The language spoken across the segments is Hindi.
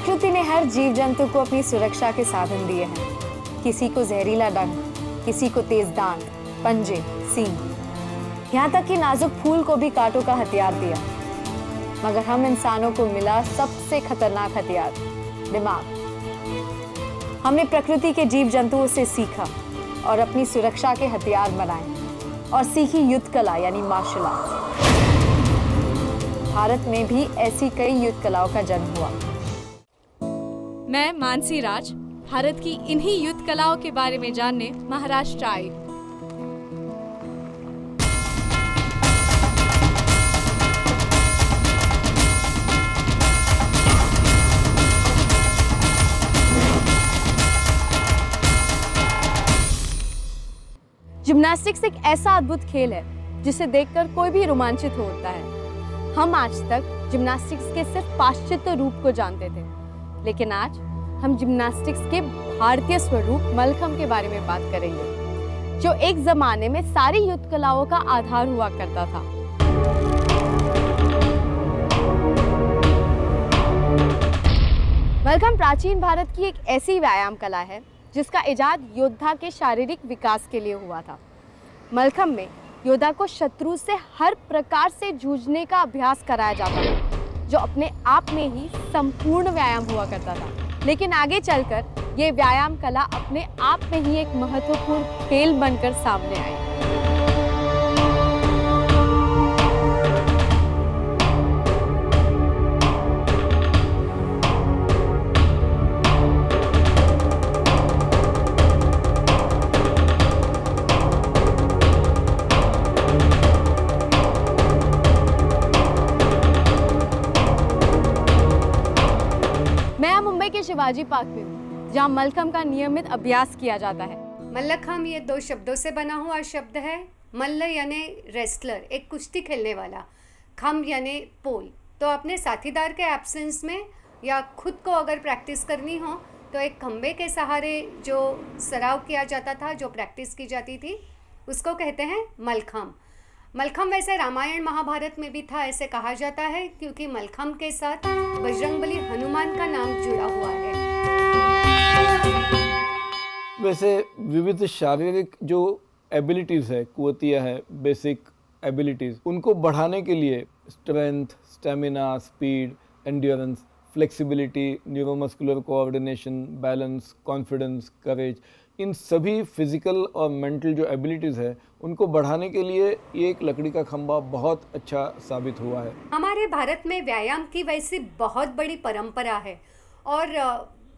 प्रकृति ने हर जीव जंतु को अपनी सुरक्षा के साधन दिए हैं। किसी को जहरीला डंक, किसी को तेज दांत, पंजे, सींग, यहाँ तक कि नाजुक फूल को भी कांटों का हथियार दिया। मगर हम इंसानों को मिला सबसे खतरनाक हथियार, दिमाग। हमने प्रकृति के जीव जंतुओं से सीखा और अपनी सुरक्षा के हथियार बनाए और सीखी युद्ध कला यानी मार्शल आर्ट। भारत में भी ऐसी कई युद्ध कलाओं का जन्म हुआ। मैं मानसी राज भारत की इन्हीं युद्ध कलाओं के बारे में जानने महाराष्ट्र आई। जिम्नास्टिक्स एक ऐसा अद्भुत खेल है जिसे देखकर कोई भी रोमांचित होता है। हम आज तक जिम्नास्टिक्स के सिर्फ पाश्चात्य रूप को जानते थे, लेकिन आज हम जिम्नास्टिक्स के भारतीय स्वरूप मल्लखंब के बारे में बात करेंगे, जो एक जमाने में सारी युद्ध कलाओं का आधार हुआ करता था। मल्लखंब प्राचीन भारत की एक ऐसी व्यायाम कला है जिसका इजाद योद्धा के शारीरिक विकास के लिए हुआ था। मल्लखंब में योद्धा को शत्रु से हर प्रकार से जूझने का अभ्यास कराया जाता था, जो अपने आप में ही संपूर्ण व्यायाम हुआ करता था। लेकिन आगे चलकर ये व्यायाम कला अपने आप में ही एक महत्वपूर्ण खेल बनकर सामने आई। शिवाजी पार्क में हूँ, जहाँ मल्लखंब का नियमित अभ्यास किया जाता है। मल्लखंब ये दो शब्दों से बना हुआ शब्द है। मल्ल यानी रेसलर, एक कुश्ती खेलने वाला, खंब यानी पोल। तो अपने साथीदार के एब्सेंस में या खुद को अगर प्रैक्टिस करनी हो तो एक खंबे के सहारे जो सराव किया जाता था, जो प्रैक्टिस की जाती थी, उसको कहते हैं मल्लखंब। मल्लखंब वैसे रामायण महाभारत में भी था, ऐसे कहा जाता है, क्योंकि मल्लखंब के साथ बजरंगबली हनुमान का नाम जुड़ा हुआ है। वैसे विविध शारीरिक जो एबिलिटीज़ है, कुवतियाँ है, बेसिक एबिलिटीज़, उनको बढ़ाने के लिए strength, stamina, speed, endurance, flexibility, neuromuscular coordination, balance, confidence, courage, इन सभी फिजिकल और मेंटल जो एबिलिटीज़ है उनको बढ़ाने के लिए ये एक लकड़ी का खंभा बहुत अच्छा साबित हुआ है। हमारे भारत में व्यायाम की वैसी बहुत बड़ी परंपरा है और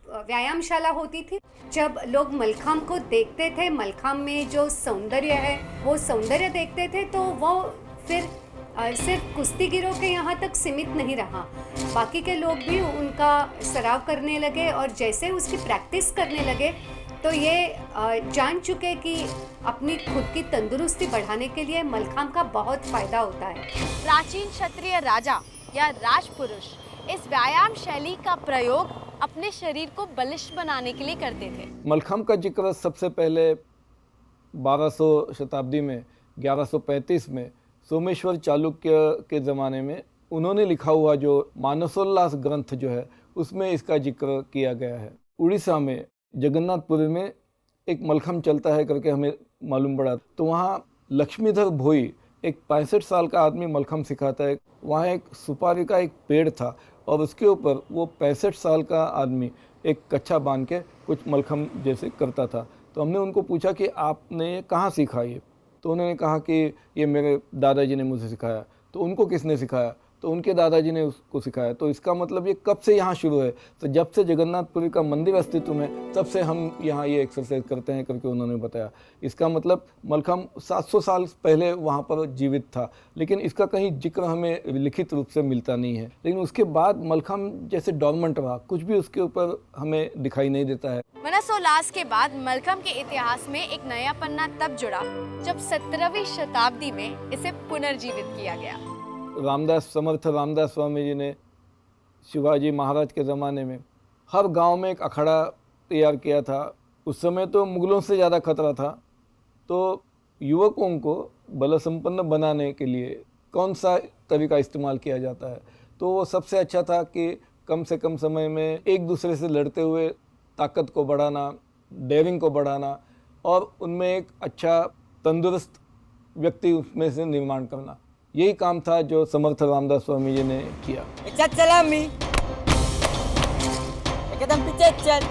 व्यायामशाला होती थी। जब लोग मल्लखंब को देखते थे, मल्लखंब में जो सौंदर्य है वो सौंदर्य देखते थे, तो वो फिर सिर्फ कुश्तीगिरों के यहाँ तक सीमित नहीं रहा, बाकी के लोग भी उनका सराव करने लगे और जैसे उसकी प्रैक्टिस करने लगे तो ये जान चुके कि अपनी खुद की तंदुरुस्ती बढ़ाने के लिए मल्लखंब का बहुत फायदा होता है। प्राचीन क्षत्रिय राजा या राजपुरुष इस व्यायाम शैली का प्रयोग अपने शरीर को बलिष्ठ बनाने के लिए करते थे। मल्लखंब का जिक्र सबसे पहले 1200 शताब्दी में 1135 में सोमेश्वर चालुक्य के ज़माने में उन्होंने लिखा हुआ जो मानसोल्लास ग्रंथ जो है उसमें इसका जिक्र किया गया है। उड़ीसा में जगन्नाथपुरी में एक मल्लखंब चलता है करके हमें मालूम पड़ा, तो वहाँ लक्ष्मीधर भोई एक 65 साल का आदमी मल्लखंब सिखाता है। वहाँ एक सुपारी का एक पेड़ था और उसके ऊपर वो 65 साल का आदमी एक कच्छा बांध के कुछ मल्लखंब जैसे करता था। तो हमने उनको पूछा कि आपने कहाँ सीखा ये? तो उन्होंने कहा कि ये मेरे दादाजी ने मुझे सिखाया। तो उनको किसने सिखाया? तो उनके दादाजी ने उसको सिखाया। तो इसका मतलब ये कब से यहाँ शुरू है? तो जब से जगन्नाथपुरी का मंदिर अस्तित्व में तब से हम यहाँ ये एक्सरसाइज करते हैं करके उन्होंने बताया। इसका मतलब मल्लखंब 700 साल पहले वहाँ पर जीवित था, लेकिन इसका कहीं जिक्र हमें लिखित रूप से मिलता नहीं है। लेकिन उसके बाद मल्लखंब जैसे डॉर्मेंट रहा, कुछ भी उसके ऊपर हमें दिखाई नहीं देता है। मनसोल्लास के बाद मल्लखंब के इतिहास में एक नया पन्ना तब जुड़ा जब 17वीं शताब्दी में इसे पुनर्जीवित किया गया। समर्थ रामदास स्वामी जी ने शिवाजी महाराज के ज़माने में हर गांव में एक अखाड़ा तैयार किया था। उस समय तो मुगलों से ज़्यादा खतरा था, तो युवकों को बल संपन्न बनाने के लिए कौन सा तरीका इस्तेमाल किया जाता है? तो वो सबसे अच्छा था कि कम से कम समय में एक दूसरे से लड़ते हुए ताकत को बढ़ाना, डेयरिंग को बढ़ाना और उनमें एक अच्छा तंदुरुस्त व्यक्ति उसमें से निर्माण करना, यही काम था जो समर्थ रामदास स्वामी जी ने किया। चला मी एकदम पीछे चल।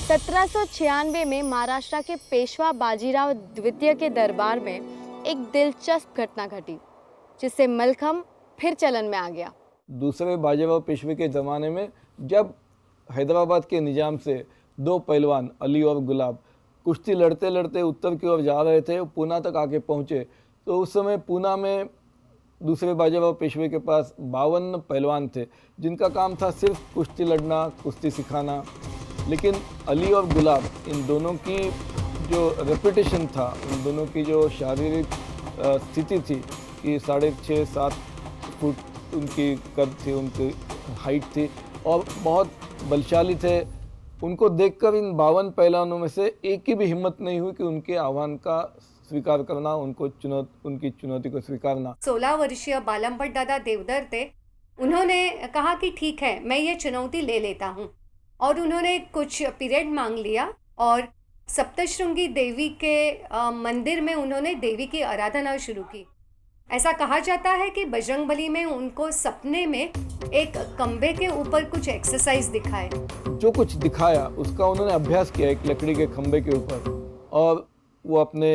1796 में महाराष्ट्र के पेशवा बाजीराव द्वितीय के दरबार में एक दिलचस्प घटना घटी, जिससे मलखम फिर चलन में आ गया। दूसरे बाजीराव पेशवे के ज़माने में जब हैदराबाद के निजाम से दो पहलवान अली और गुलाब कुश्ती लड़ते लड़ते उत्तर की ओर जा रहे थे, पूना तक आके पहुँचे, तो उस समय पूना में दूसरे बाजीराव पेशवे के पास 52 पहलवान थे जिनका काम था सिर्फ कुश्ती लड़ना, कुश्ती सिखाना। लेकिन अली और गुलाब, इन दोनों की जो रेपुटेशन था, उन दोनों की जो शारीरिक स्थिति थी कि 6.5-7 फुट उनकी कद थी, उनकी हाइट थी और बहुत बलशाली थे। उनको देखकर इन 52 पहलवानों में से एक की भी हिम्मत नहीं हुई कि उनके आह्वान का स्वीकार करना, उनकी चुनौती को स्वीकारना। 16 वर्षीय बालमभट्ट दादा देवधर थे। उन्होंने कहा कि ठीक है, मैं ये चुनौती ले लेता हूँ, और उन्होंने कुछ पीरियड मांग लिया और सप्तशृंगी देवी के मंदिर में उन्होंने देवी की आराधना शुरू की। ऐसा कहा जाता है कि बजरंगबली में उनको सपने में एक खंबे के ऊपर कुछ एक्सरसाइज दिखाए। जो कुछ दिखाया उसका उन्होंने अभ्यास किया एक लकड़ी के खंबे के ऊपर, और वो अपने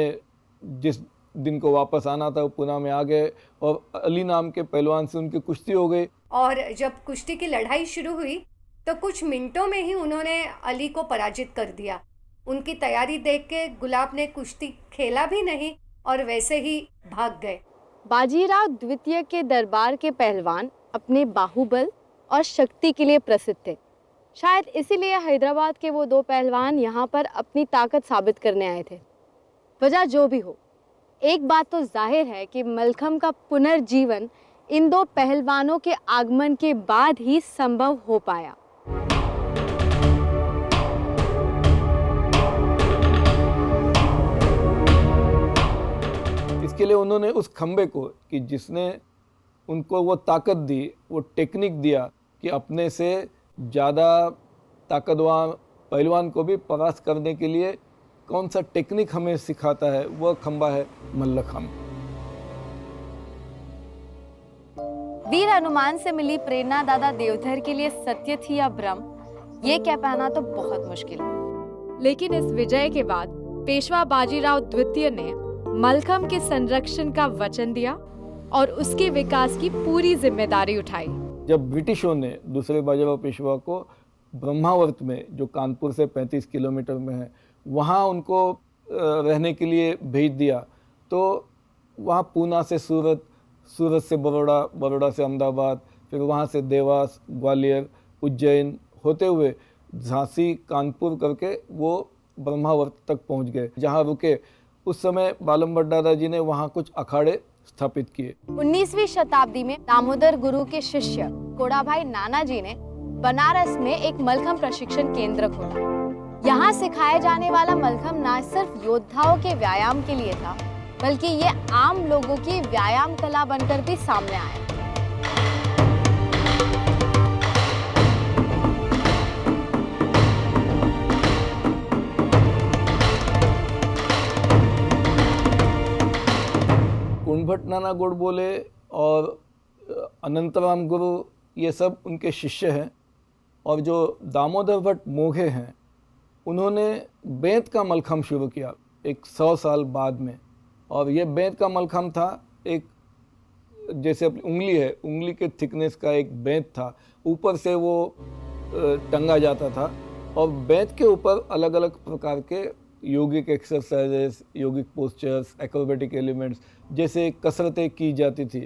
जिस दिन को वापस आना था वो पुणे में आ गए और अली नाम के पहलवान से उनकी कुश्ती हो गई। और जब कुश्ती की लड़ाई शुरू हुई तो कुछ मिनटों में ही उन्होंने अली को पराजित कर दिया। उनकी तैयारी देख के गुलाब ने कुश्ती खेला भी नहीं और वैसे ही भाग गए। बाजीराव द्वितीय के दरबार के पहलवान अपने बाहुबल और शक्ति के लिए प्रसिद्ध थे। शायद इसीलिए हैदराबाद के वो दो पहलवान यहाँ पर अपनी ताकत साबित करने आए थे। वजह जो भी हो, एक बात तो जाहिर है कि मलखम का पुनर्जीवन इन दो पहलवानों के आगमन के बाद ही संभव हो पाया। इसके लिए उन्होंने उस खंबे को, कि जिसने उनको वो ताकत दी, वो टेक्निक दिया कि अपने से ज़्यादा ताकतवर पहलवान को भी परास्त करने के लिए कौन सा टेक्निक हमें सिखाता है, वह खंबा है मल्लखंब। वीर हनुमान से मिली प्रेरणा दादा देवधर के लिए सत्य थी या भ्रम, ये कह पाना तो बहुत मुश्किल है। लेकिन इस विजय के बाद पेशवा बाजीराव द्वितीय ने मलखम के संरक्षण का वचन दिया और उसके विकास की पूरी जिम्मेदारी उठाई। जब ब्रिटिशों ने दूसरे बाजीराव पेशवा को ब्रह्मावर्त में, जो कानपुर से 35 किलोमीटर में है, वहाँ उनको रहने के लिए भेज दिया, तो वहाँ पूना से सूरत, सूरत से बड़ौदा, बड़ौदा से अहमदाबाद, फिर वहाँ से देवास, ग्वालियर, उज्जैन होते हुए झांसी, कानपुर करके वो ब्रह्मावर्त तक पहुँच गए, जहाँ रुके। उस समय बालमभट्ट दादा जी ने वहाँ कुछ अखाड़े स्थापित किए। 19वीं शताब्दी में दामोदर गुरु के शिष्य कोड़ाभाई नाना जी ने बनारस में एक मलखम प्रशिक्षण केंद्र खोला। यहाँ सिखाए जाने वाला मलखम न सिर्फ योद्धाओं के व्यायाम के लिए था, बल्कि ये आम लोगों की व्यायाम कला बनकर भी सामने आया। कुंभट नाना गोडबोले और अनंतराम गुरु, ये सब उनके शिष्य हैं। और जो दामोदर भट्ट मोघे हैं, उन्होंने बेंत का मलखम शुरू किया एक 100 साल बाद में। और ये बेंत का मलखम था, एक जैसे अपनी उंगली है, उंगली के थिकनेस का एक बेंत था, ऊपर से वो टंगा जाता था। और बेंत के ऊपर अलग अलग प्रकार के योगिक एक्सरसाइजेस, योगिक पोस्चर्स, एक्रोबेटिक एलिमेंट्स जैसे कसरतें की जाती थी।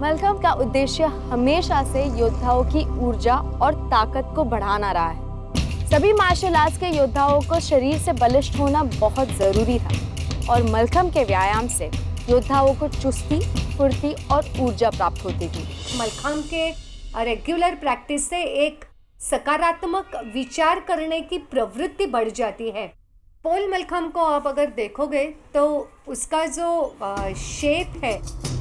मलखम का उद्देश्य हमेशा से योद्धाओं की ऊर्जा और ताकत को बढ़ाना रहा है। सभी मार्शल आर्ट्स के योद्धाओं को शरीर से बलिष्ठ होना बहुत जरूरी था, और मलखम के व्यायाम से योद्धाओं को चुस्ती, फुर्ती और ऊर्जा प्राप्त होती थी। मलखम के रेगुलर प्रैक्टिस से एक सकारात्मक विचार करने की प्रवृत्ति बढ़ जाती है। पोल मलखम को आप अगर देखोगे तो उसका जो शेप है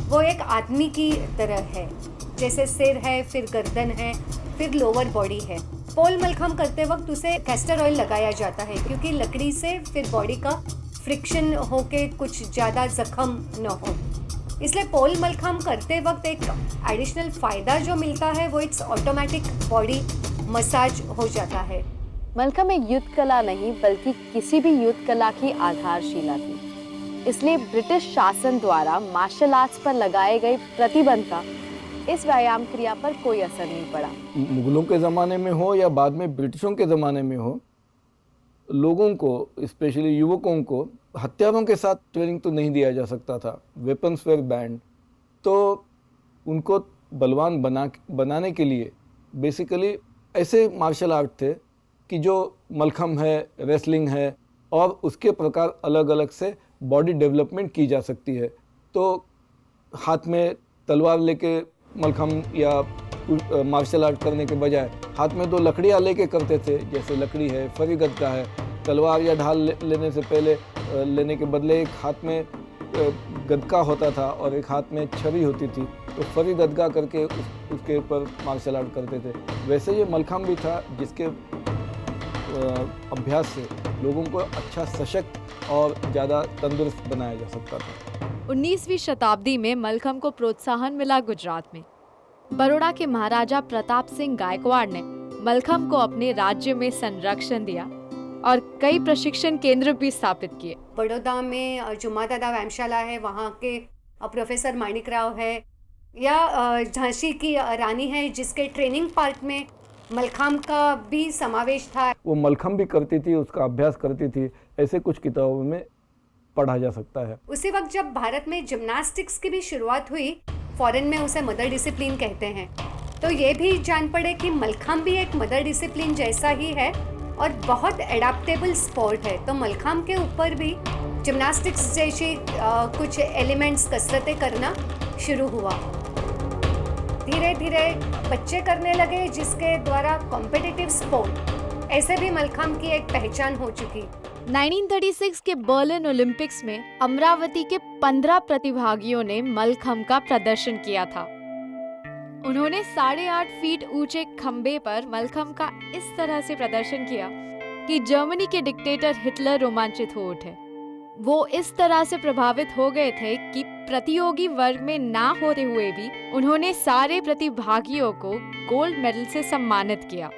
वो एक आदमी की तरह है। जैसे सिर है, फिर गर्दन है, फिर लोअर बॉडी है। पोल मलखम करते वक्त उसे कैस्टर ऑयल लगाया जाता है क्योंकि लकड़ी से फिर बॉडी का फ्रिक्शन होके कुछ ज़्यादा जख्म न हो। इसलिए पोल मलखम करते वक्त एक एडिशनल फ़ायदा जो मिलता है वो इट्स ऑटोमेटिक बॉडी मसाज हो जाता है। मलखम एक युद्ध कला नहीं बल्कि किसी भी युद्ध कला की आधारशिला थी। इसलिए ब्रिटिश शासन द्वारा मार्शल आर्ट्स पर लगाए गए प्रतिबंध का इस व्यायाम क्रिया पर कोई असर नहीं पड़ा। मुगलों के ज़माने में हो या बाद में ब्रिटिशों के ज़माने में हो, लोगों को स्पेशली युवकों को हथियारों के साथ ट्रेनिंग तो नहीं दिया जा सकता था। वेपन्स वेर बैंड, तो उनको बलवान बनाने के लिए बेसिकली ऐसे मार्शल आर्ट थे कि जो मलखम है, रेसलिंग है और उसके प्रकार अलग अलग से बॉडी डेवलपमेंट की जा सकती है। तो हाथ में तलवार लेके मलखम या मार्शल आर्ट करने के बजाय हाथ में दो लकड़ियाँ लेके करते थे, जैसे लकड़ी है, फरी गदका है। तलवार या ढाल लेने से पहले लेने के बदले एक हाथ में गदका होता था और एक हाथ में छरी होती थी, तो फरी गदका करके उसके ऊपर मार्शल आर्ट करते थे। वैसे ये मलखम भी था जिसके अभ्यास से लोगों को अच्छा सशक्त और ज़्यादा तंदुरुस्त बनाया जा सकता था। 19वीं शताब्दी में मलखम को प्रोत्साहन मिला गुजरात में। बड़ौदा के महाराजा प्रताप सिंह गायकवाड़ ने मलखम को अपने राज्य में संरक्षण दिया और कई प्रशिक्षण केंद्र भी स्थापित किए। बड़ौदा में जुमादादा व्यायामशाला है, वहाँ के प्रोफेसर माणिक राव है, या झांसी की रानी है जिसके ट्रेनिंग पार्ट में मलखम का भी समावेश था। वो मलखम भी करती थी, उसका अभ्यास करती थी, ऐसे कुछ किताबों में पढ़ा जा सकता है। उसी वक्त जब भारत में जिम्नास्टिक्स की भी शुरुआत हुई, फॉरेन में उसे मदर डिसिप्लिन कहते हैं, तो ये भी जान पड़े कि मलखम भी एक मदर डिसिप्लिन जैसा ही है और बहुत एडाप्टेबल स्पोर्ट है। तो मलखम के ऊपर भी जिम्नास्टिक्स जैसी कुछ एलिमेंट्स, कसरतें करना शुरू हुआ। धीरे धीरे बच्चे करने लगे जिसके द्वारा कॉम्पिटिटिव स्पोर्ट, ऐसे भी मलखम की एक पहचान हो चुकी। 1936 के बर्लिन ओलंपिक्स में अमरावती के 15 प्रतिभागियों ने मलखम का प्रदर्शन किया था। उन्होंने 8.5 फीट ऊंचे खंबे पर मलखम का इस तरह से प्रदर्शन किया कि जर्मनी के डिक्टेटर हिटलर रोमांचित हो उठे। वो इस तरह से प्रभावित हो गए थे कि प्रतियोगी वर्ग में ना होते हुए भी उन्होंने सारे प्रतिभागियों को गोल्ड मेडल से सम्मानित किया।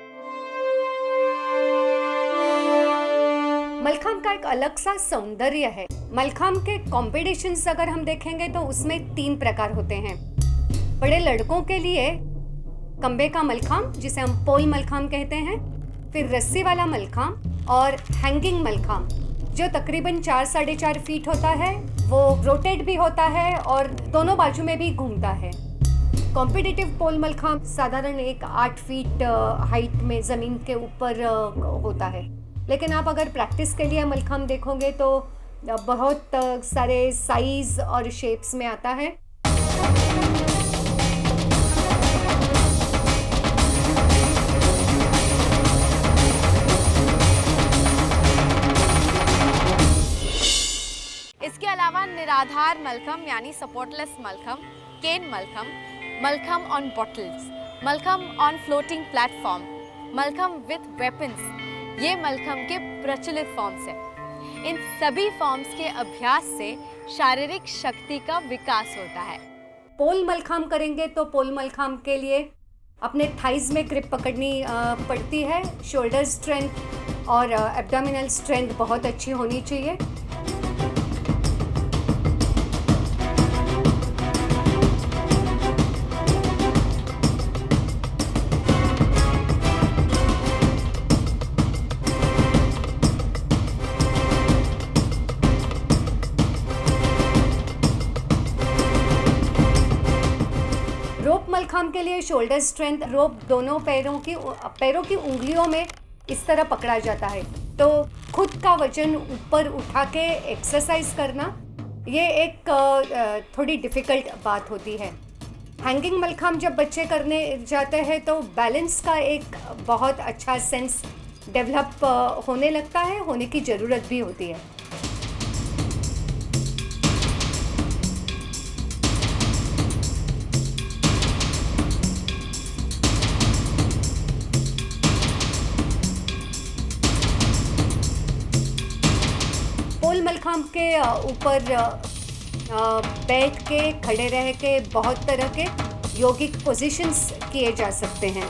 मलखम का एक अलग सा सौंदर्य है। मलखम के कॉम्पिटिशन्स अगर हम देखेंगे तो उसमें 3 प्रकार होते हैं। बड़े लड़कों के लिए कंबे का मलखम, जिसे हम पोल मलखम कहते हैं, फिर रस्सी वाला मलखम और हैंगिंग मलखम, जो तकरीबन 4-4.5 फीट होता है। वो रोटेट भी होता है और दोनों बाजू में भी घूमता है। कॉम्पिटिटिव पोल मलखम साधारण एक 8 फीट हाइट में ज़मीन के ऊपर होता है, लेकिन आप अगर प्रैक्टिस के लिए मलखम देखोगे तो बहुत सारे साइज और शेप्स में आता है। इसके अलावा निराधार मलखम यानी supportless mallakhamb, cane mallakhamb, mallakhamb on bottles, mallakhamb on floating platform, mallakhamb with weapons, ये मलखम के प्रचलित फॉर्म्स हैं। इन सभी फॉर्म्स के अभ्यास से शारीरिक शक्ति का विकास होता है। पोल मलखम करेंगे तो पोल मलखम के लिए अपने थाइज में ग्रिप पकड़नी पड़ती है। शोल्डर स्ट्रेंथ और एब्डोमिनल स्ट्रेंथ बहुत अच्छी होनी चाहिए। मलखम के लिए शोल्डर स्ट्रेंथ, रोप दोनों पैरों की उंगलियों में इस तरह पकड़ा जाता है, तो खुद का वजन ऊपर उठा के एक्सरसाइज करना ये एक थोड़ी डिफ़िकल्ट बात होती है। हैंगिंग मलखम जब बच्चे करने जाते हैं तो बैलेंस का एक बहुत अच्छा सेंस डेवलप होने लगता है, होने की ज़रूरत भी होती है। ऊपर बैठ के, खड़े रह के बहुत तरह के योगिक पोजीशंस किए जा सकते हैं।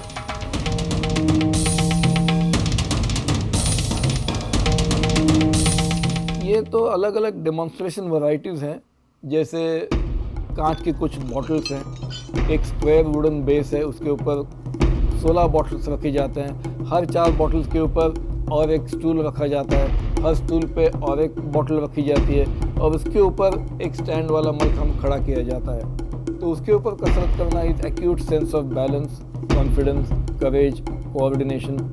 ये तो अलग अलग डेमोन्स्ट्रेशन वैरायटीज़ हैं, जैसे कांच की कुछ बॉटल्स हैं, एक स्क्वायर वुडन बेस है, उसके ऊपर 16 बॉटल्स रखे जाते हैं, हर 4 बॉटल्स के ऊपर और एक स्टूल रखा जाता है, हर स्टूल पे और एक बॉटल रखी जाती है और उसके ऊपर एक स्टैंड वाला मलखम खड़ा किया जाता है। तो उसके ऊपर कसरत करना is acute sense of balance, confidence, courage, coordination.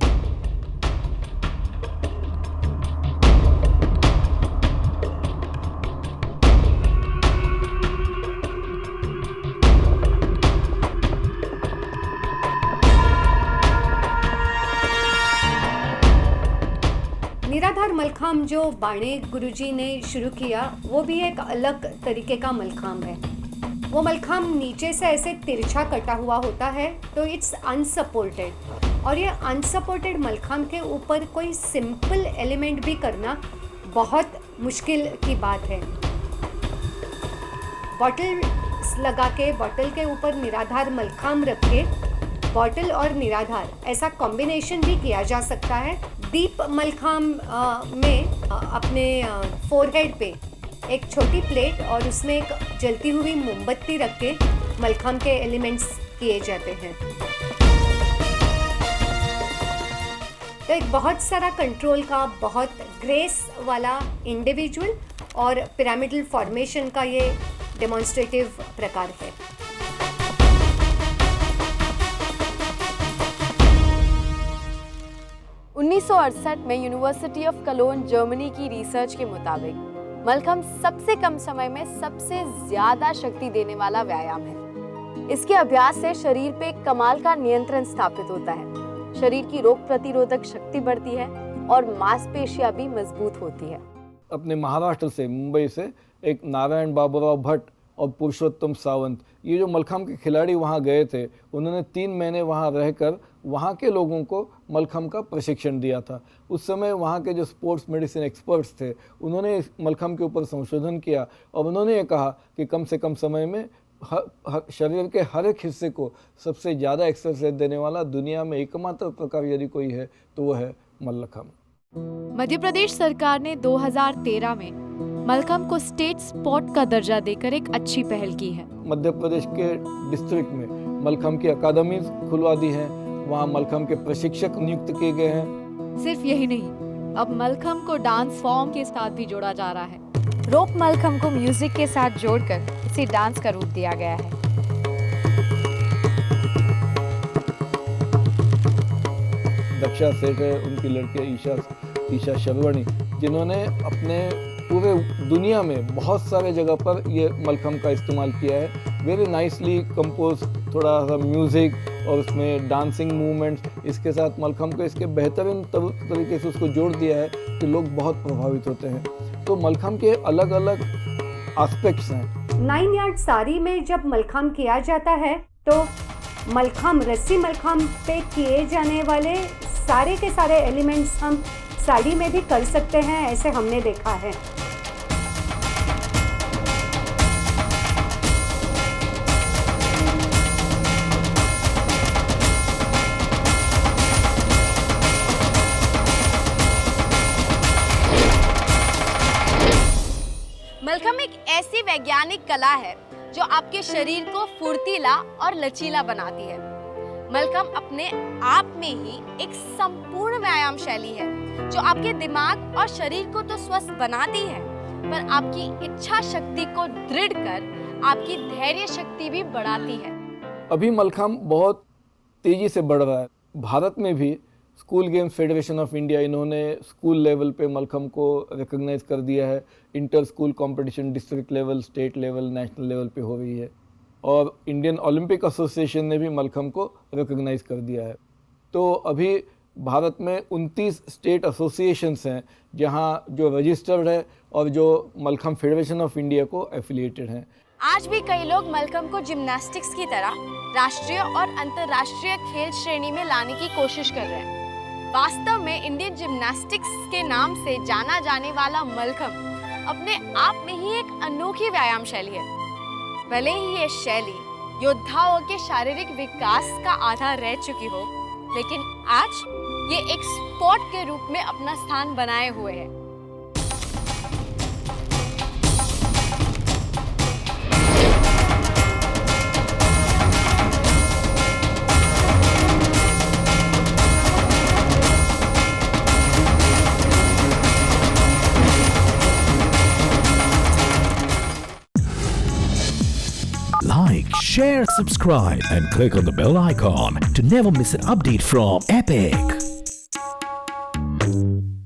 निराधार मलखाम जो बाणे गुरुजी ने शुरू किया, वो भी एक अलग तरीके का मलखाम है। वो मलखाम नीचे से ऐसे तिरछा कटा हुआ होता है, तो इट्स अनसपोर्टेड, और ये अनसपोर्टेड मलखाम के ऊपर कोई सिंपल एलिमेंट भी करना बहुत मुश्किल की बात है। बॉटल लगा के, बॉटल के ऊपर निराधार मलखाम रख के, बॉटल और निराधार ऐसा कॉम्बिनेशन भी किया जा सकता है। दीप मलखाम में अपने फोरहेड पे एक छोटी प्लेट और उसमें एक जलती हुई मोमबत्ती रख के मलखाम के एलिमेंट्स किए जाते हैं। तो एक बहुत सारा कंट्रोल का, बहुत ग्रेस वाला इंडिविजुअल और पिरामिडल फॉर्मेशन का ये डेमोन्स्ट्रेटिव प्रकार है। 1968 में यूनिवर्सिटी ऑफ कलोन जर्मनी की रिसर्च के मुताबिक मलखम सबसे कम समय में सबसे ज्यादा शक्ति देने वाला व्यायाम है। इसके अभ्यास से शरीर पे एक कमाल का नियंत्रण स्थापित होता है, शरीर की रोग प्रतिरोधक शक्ति बढ़ती है और मांसपेशियां भी मजबूत होती है। अपने महाराष्ट्र से, मुंबई से एक नारायण बाबूराव भट्ट और पुरुषोत्तम सावंत, ये जो मलखम के खिलाड़ी वहाँ गए थे, उन्होंने 3 महीने वहाँ रहकर वहाँ के लोगों को मलखम का प्रशिक्षण दिया था। उस समय वहाँ के जो स्पोर्ट्स मेडिसिन एक्सपर्ट्स थे, उन्होंने इस मलखम के ऊपर संशोधन किया और उन्होंने ये कहा कि कम से कम समय में शरीर के हर एक हिस्से को सबसे ज़्यादा एक्सरसाइज देने वाला दुनिया में एकमात्र प्रकार यदि कोई है तो वो है मल्लखम। मध्य प्रदेश सरकार ने 2013 में मलखम को स्टेट स्पोर्ट का दर्जा देकर एक अच्छी पहल की है। मध्य प्रदेश के डिस्ट्रिक्ट में मलखम की अकादमी खुलवा दी है, वहाँ मलखम के प्रशिक्षक नियुक्त किए गए हैं। सिर्फ यही नहीं, अब मलखम को डांस फॉर्म के साथ भी जोड़ा जा रहा है। रोप मलखम को म्यूजिक के साथ जोड़कर इसे डांस का रूप दिया गया है। दक्षा सेठ है, उनकी लड़की ईशा शर्वणी, जिन्होंने अपने पूरे दुनिया में बहुत सारे जगह पर ये मलखम का इस्तेमाल किया है। वेरी नाइसली कंपोज, थोड़ा सा म्यूज़िक और उसमें डांसिंग मूवमेंट्स, इसके साथ मलखम को इसके बेहतरीन तरीके से उसको जोड़ दिया है कि लोग बहुत प्रभावित होते हैं। तो मलखम के अलग अलग एस्पेक्ट्स हैं। 9 यार्ड साड़ी में जब मलखम किया जाता है तो मलखम, रस्सी मलखम पे किए जाने वाले सारे के सारे एलिमेंट्स हम साड़ी में भी कर सकते हैं, ऐसे हमने देखा है। मलखम एक ऐसी वैज्ञानिक कला है जो आपके शरीर को फुर्तीला और लचीला बनाती है। मलखम अपने आप में ही एक संपूर्ण व्यायाम शैली है जो आपके दिमाग और शरीर को तो स्वस्थ बनाती है, पर आपकी इच्छा शक्ति को दृढ़ कर आपकी धैर्य शक्ति भी बढ़ाती है। अभी मलखम बहुत तेजी से बढ़ रहा है। भारत में भी school games federation of India, इन्होंने स्कूल लेवल पे मलखम को रिकॉग्नाइज कर दिया है। Inter school competition district level, state level, national level पे हो रही है और इंडियन ओलंपिक एसोसिएशन ने भी मलखम को रिकॉग्नाइज कर दिया है। तो अभी भारत में 29 स्टेट एसोसिएशंस हैं जहां जो रजिस्टर्ड है और जो मलखम फेडरेशन ऑफ इंडिया को एफिलिएटेड हैं। आज भी कई लोग मलखम को जिम्नास्टिक्स की तरह राष्ट्रीय और अंतर्राष्ट्रीय खेल श्रेणी में लाने की कोशिश कर रहे हैं। वास्तव में इंडियन जिम्नास्टिक्स के नाम से जाना जाने वाला मलखम अपने आप में ही एक अनोखी व्यायाम शैली है। भले ही ये शैली योद्धाओं के शारीरिक विकास का आधार रह चुकी हो, लेकिन आज ये एक स्पोर्ट के रूप में अपना स्थान बनाए हुए है। Like, share, subscribe, and click on the bell icon to never miss an update from Epic.